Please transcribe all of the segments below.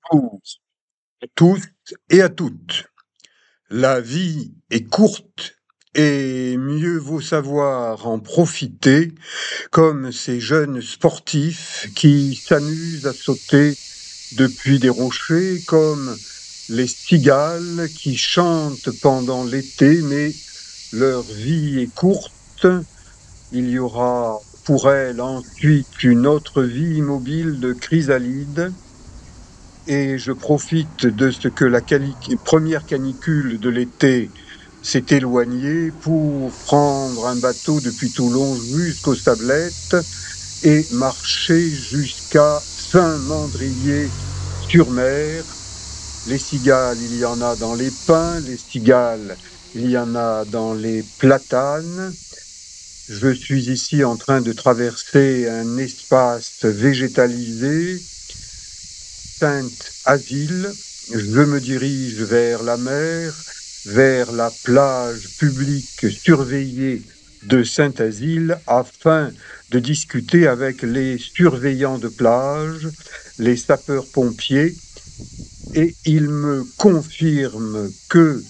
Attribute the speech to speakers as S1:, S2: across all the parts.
S1: Bonjour à tous et à toutes. La vie est courte et mieux vaut savoir en profiter, comme ces jeunes sportifs qui s'amusent à sauter depuis des rochers, comme les cigales qui chantent pendant l'été, mais leur vie est courte. Il y aura pour elles ensuite une autre vie immobile de chrysalide. Et je profite de ce que la première canicule de l'été s'est éloignée pour prendre un bateau depuis Toulon jusqu'aux Sablettes et marcher jusqu'à Saint-Mandrier-sur-Mer. Les cigales, il y en a dans les pins, les cigales, il y en a dans les platanes. Je suis ici en train de traverser un espace végétalisé, Saint-Asile. Je me dirige vers la mer, vers la plage publique surveillée de Saint-Asile, afin de discuter avec les surveillants de plage, les sapeurs-pompiers, et ils me confirment que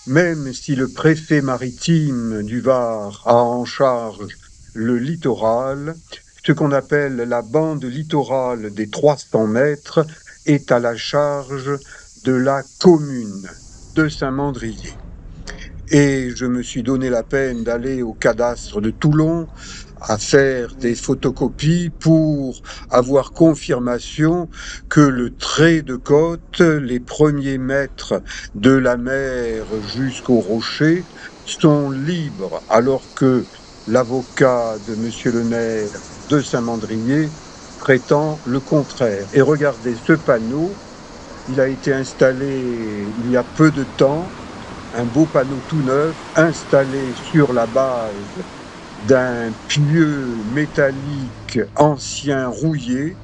S1: même si le préfet maritime du Var a en charge le littoral, ce qu'on appelle la bande littorale des 300 mètres est à la charge de la commune de Saint-Mandrier. Et je me suis donné la peine d'aller au cadastre de Toulon à faire des photocopies pour avoir confirmation que le trait de côte, les premiers mètres de la mer jusqu'au rocher, sont libres, alors que l'avocat de Monsieur le maire de Saint-Mandrier prétend le contraire. Et regardez ce panneau, il a été installé il y a peu de temps, un beau panneau tout neuf installé sur la base d'un pieu métallique ancien rouillé.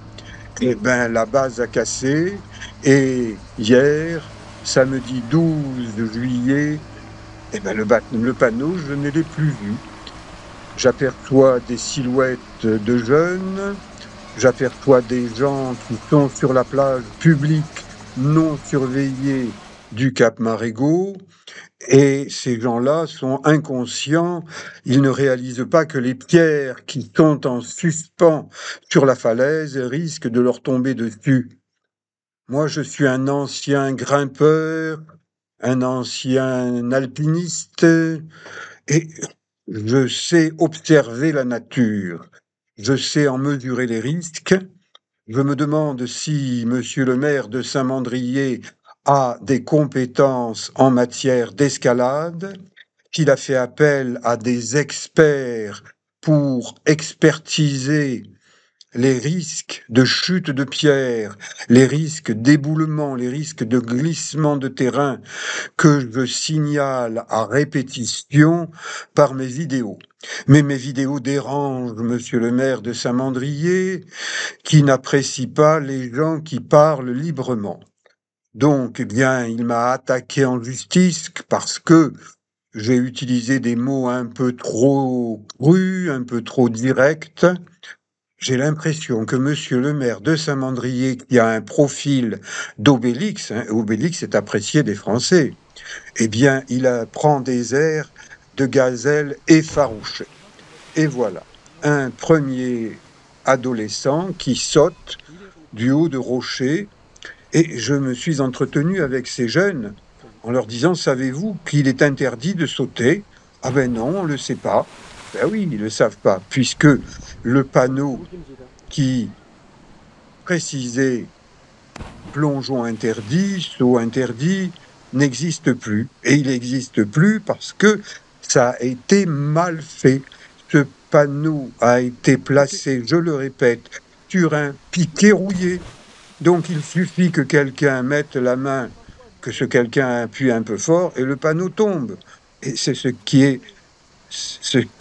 S1: Et ben la base a cassé et hier, samedi 12 juillet, et ben le panneau, je ne l'ai plus vu. J'aperçois des silhouettes de jeunes, j'aperçois des gens qui sont sur la plage publique non surveillée du Cap Marégo. Et ces gens-là sont inconscients, ils ne réalisent pas que les pierres qui sont en suspens sur la falaise risquent de leur tomber dessus. Moi, je suis un ancien grimpeur, un ancien alpiniste, et je sais observer la nature, je sais en mesurer les risques. Je me demande si Monsieur le maire de Saint-Mandrier a des compétences en matière d'escalade, qu'il a fait appel à des experts pour expertiser les risques de chute de pierre, les risques d'éboulement, les risques de glissement de terrain que je signale à répétition par mes vidéos. Mais mes vidéos dérangent Monsieur le maire de Saint-Mandrier, qui n'apprécie pas les gens qui parlent librement. Donc, eh bien, il m'a attaqué en justice parce que j'ai utilisé des mots un peu trop crus, un peu trop directs. J'ai l'impression que Monsieur le maire de Saint-Mandrier, qui a un profil d'Obélix, Obélix est apprécié des Français, eh bien, prend des airs de gazelle effarouchée. Et voilà, un premier adolescent qui saute du haut de rochers, et je me suis entretenu avec ces jeunes en leur disant, savez-vous qu'il est interdit de sauter? Ah ben non, on ne le sait pas. Ben oui, ils ne le savent pas, puisque le panneau qui précisait plongeon interdit, saut interdit, n'existe plus. Et il n'existe plus parce que ça a été mal fait. Ce panneau a été placé, je le répète, sur un piquet rouillé. Donc il suffit que quelqu'un mette la main, que ce quelqu'un appuie un peu fort et le panneau tombe. Et c'est ce qui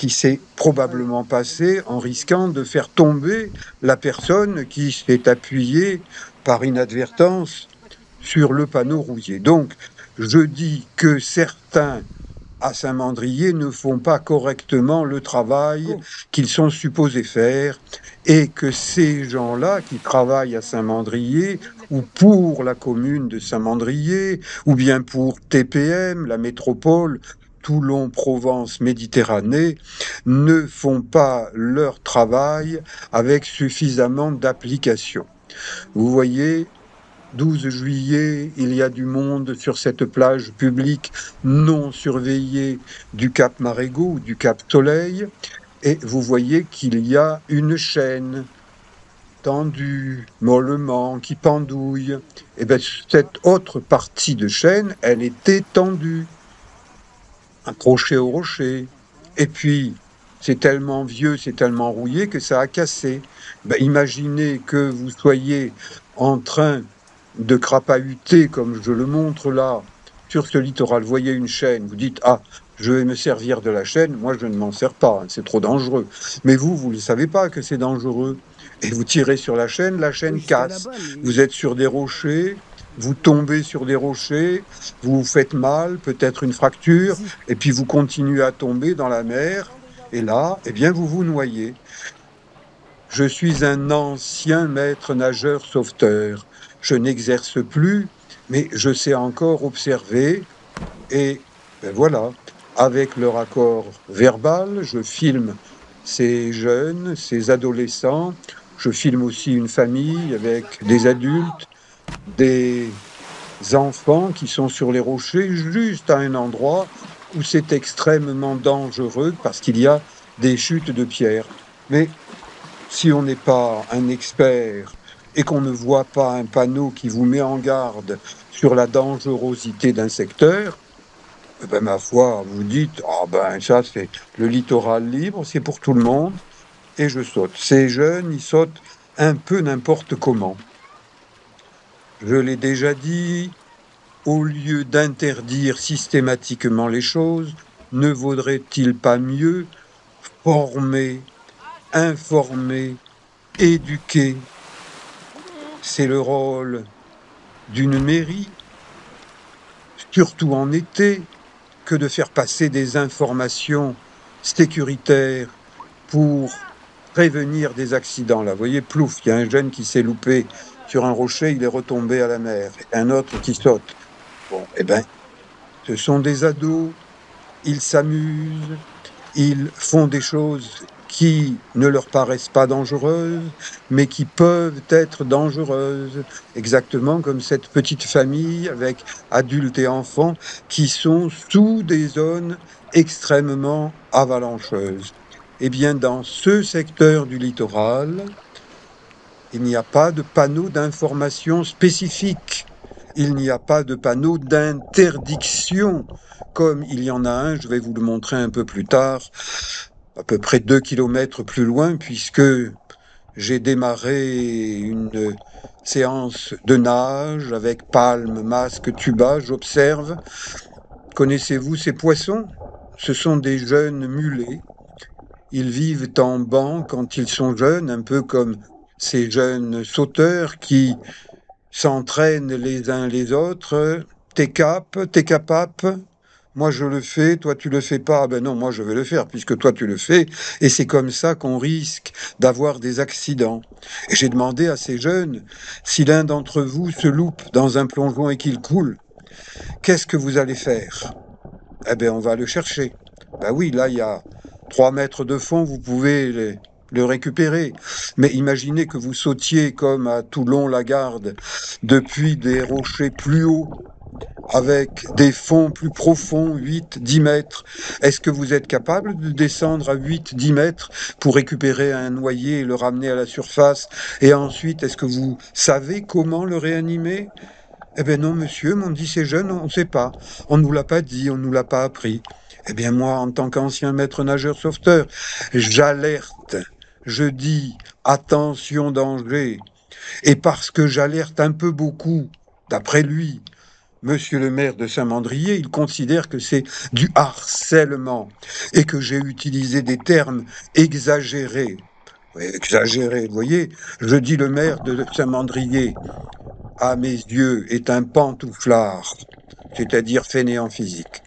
S1: s'est probablement passé en risquant de faire tomber la personne qui s'est appuyée par inadvertance sur le panneau rouillé. Donc je dis que certains à Saint-Mandrier ne font pas correctement le travail
S2: Oh,
S1: qu'ils sont supposés faire et que ces gens-là qui travaillent à Saint-Mandrier ou pour la commune de Saint-Mandrier ou bien pour TPM, la métropole, Toulon, Provence, Méditerranée, ne font pas leur travail avec suffisamment d'application. Vous voyez, 12 juillet, il y a du monde sur cette plage publique non surveillée du Cap Marégo ou du Cap Soleil, et vous voyez qu'il y a une chaîne tendue, mollement, qui pendouille. Et bien, cette autre partie de chaîne, elle était tendue, accrochée au rocher. Et puis, c'est tellement vieux, c'est tellement rouillé que ça a cassé. Ben, imaginez que vous soyez en train de crapahuter, comme je le montre là, sur ce littoral. Vous voyez une chaîne, vous dites, ah, je vais me servir de la chaîne. Moi, je ne m'en sers pas, hein, c'est trop dangereux. Mais vous ne le savez pas que c'est dangereux. Et vous tirez sur la
S2: oui,
S1: chaîne
S2: jusqu'à
S1: casse.
S2: là-bas,
S1: Vous êtes sur des rochers, vous tombez sur des rochers, vous vous faites mal, peut-être une fracture,
S2: si.
S1: et puis vous continuez à tomber dans la mer, et là, eh bien, vous vous noyez. Je suis un ancien maître nageur sauveteur. Je n'exerce plus, mais je sais encore observer, et ben voilà, avec leur accord verbal, je filme ces jeunes, ces adolescents, je filme aussi une famille avec des adultes, des enfants qui sont sur les rochers, juste à un endroit où c'est extrêmement dangereux parce qu'il y a des chutes de pierres. Mais si on n'est pas un expert et qu'on ne voit pas un panneau qui vous met en garde sur la dangerosité d'un secteur, eh ben, ma foi, vous dites, ah ben ça c'est le littoral libre, c'est pour tout le monde, et je saute. Ces jeunes, ils sautent un peu n'importe comment. Je l'ai déjà dit, au lieu d'interdire systématiquement les choses, ne vaudrait-il pas mieux former, informer, éduquer? C'est le rôle d'une mairie, surtout en été, que de faire passer des informations sécuritaires pour prévenir des accidents. Là, vous voyez, plouf, il y a un jeune qui s'est loupé sur un rocher, il est retombé à la mer, et un autre qui saute. Bon, eh ben, ce sont des ados, ils s'amusent, ils font des choses qui ne leur paraissent pas dangereuses, mais qui peuvent être dangereuses, exactement comme cette petite famille avec adultes et enfants qui sont sous des zones extrêmement avalancheuses. Eh bien, dans ce secteur du littoral, il n'y a pas de panneau d'information spécifique. Il n'y a pas de panneau d'interdiction, comme il y en a un, je vais vous le montrer un peu plus tard, à peu près 2 kilomètres plus loin, puisque j'ai démarré une séance de nage avec palme, masque, tuba, j'observe. Connaissez-vous ces poissons? Ce sont des jeunes mulets. Ils vivent en banc quand ils sont jeunes, un peu comme ces jeunes sauteurs qui s'entraînent les uns les autres. T'es cap, t'es capable. Moi je le fais, toi tu le fais pas. Ah ben non, moi je vais le faire puisque toi tu le fais. Et c'est comme ça qu'on risque d'avoir des accidents. Et j'ai demandé à ces jeunes, si l'un d'entre vous se loupe dans un plongeon et qu'il coule, qu'est-ce que vous allez faire? Eh bien, on va le chercher. Ben oui, là, il y a 3 mètres de fond, vous pouvez le récupérer. Mais imaginez que vous sautiez comme à Toulon-la-Garde depuis des rochers plus hauts, avec des fonds plus profonds, 8, 10 mètres. Est-ce que vous êtes capable de descendre à 8, 10 mètres pour récupérer un noyé et le ramener à la surface? Et ensuite, est-ce que vous savez comment le réanimer? Eh bien non, monsieur, m'ont dit ces jeunes, on ne sait pas. On ne nous l'a pas dit, on ne nous l'a pas appris. Eh bien moi, en tant qu'ancien maître nageur sauveteur, j'alerte, je dis attention danger. Et parce que j'alerte un peu beaucoup, d'après lui, monsieur le maire de Saint-Mandrier, il considère que c'est du harcèlement et que j'ai utilisé des termes exagérés. Oui, exagérés, vous voyez, je dis le maire de Saint-Mandrier à mes yeux, est un pantouflard, c'est-à-dire fainéant physique.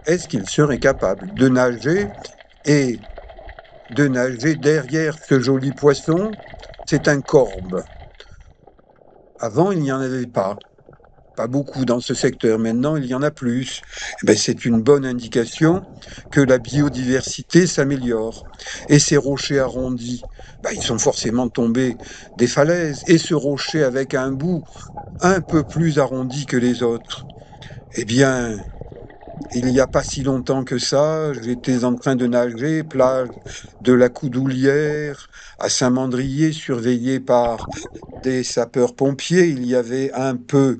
S1: est-ce qu'il serait capable de nager et de nager derrière ce joli poisson? C'est un corbe. Avant, il n'y en avait pas beaucoup dans ce secteur. Maintenant, il y en a plus. Eh ben, c'est une bonne indication que la biodiversité s'améliore. Et ces rochers arrondis, ben, ils sont forcément tombés des falaises. Et ce rocher avec un bout un peu plus arrondi que les autres, eh bien, il n'y a pas si longtemps que ça, j'étais en train de nager, plage de la Coudoulière, à Saint-Mandrier, surveillé par des sapeurs-pompiers. Il y avait un peu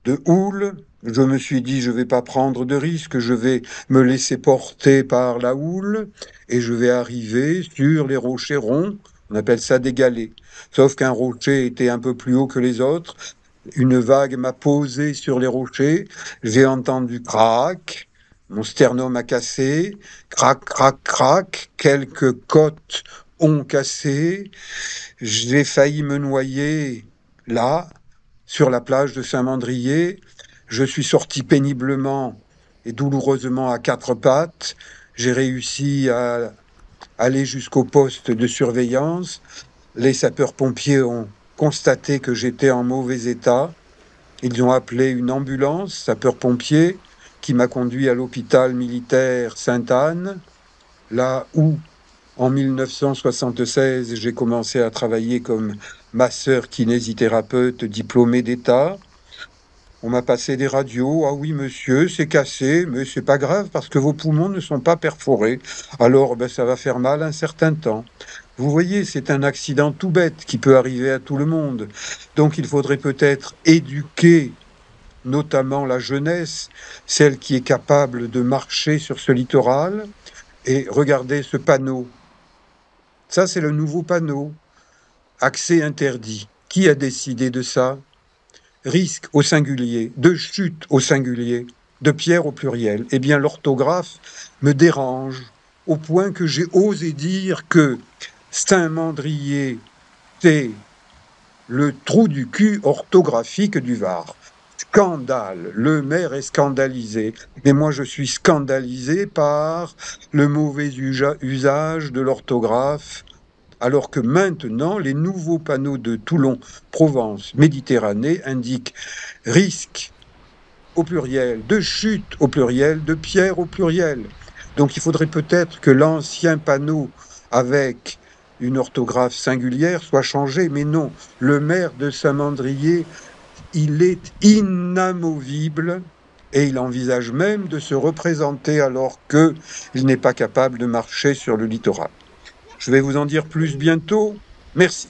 S1: de houle. Je me suis dit, je vais pas prendre de risque, je vais me laisser porter par la houle et je vais arriver sur les rochers ronds. On appelle ça des galets. Sauf qu'un rocher était un peu plus haut que les autres. Une vague m'a posé sur les rochers. J'ai entendu crac. Mon sternum a cassé. Crac, crac, crac. Quelques côtes ont cassé. J'ai failli me noyer là, sur la plage de Saint-Mandrier. Je suis sorti péniblement et douloureusement à quatre pattes. J'ai réussi à aller jusqu'au poste de surveillance. Les sapeurs-pompiers ont constaté que j'étais en mauvais état. Ils ont appelé une ambulance, sapeurs-pompiers, qui m'a conduit à l'hôpital militaire Sainte-Anne, là où, en 1976, j'ai commencé à travailler comme masseur kinésithérapeute diplômé d'État. On m'a passé des radios. Ah oui, monsieur, c'est cassé, mais c'est pas grave parce que vos poumons ne sont pas perforés. Alors, ben, ça va faire mal un certain temps. Vous voyez, c'est un accident tout bête qui peut arriver à tout le monde. Donc, il faudrait peut-être éduquer notamment la jeunesse, celle qui est capable de marcher sur ce littoral. Et regardez ce panneau. Ça, c'est le nouveau panneau. Accès interdit. Qui a décidé de ça? Risque au singulier, de chute au singulier, de pierre au pluriel. Eh bien, l'orthographe me dérange au point que j'ai osé dire que Saint-Mandrier, c'est le trou du cul orthographique du Var. Scandale. Le maire est scandalisé. Mais moi, je suis scandalisé par le mauvais usage de l'orthographe, alors que maintenant, les nouveaux panneaux de Toulon, Provence, Méditerranée indiquent risque au pluriel, de chute au pluriel, de pierre au pluriel. Donc il faudrait peut-être que l'ancien panneau avec une orthographe singulière soit changé, mais non, le maire de Saint-Mandrier, il est inamovible et il envisage même de se représenter alors qu'il n'est pas capable de marcher sur le littoral. Je vais vous en dire plus bientôt. Merci.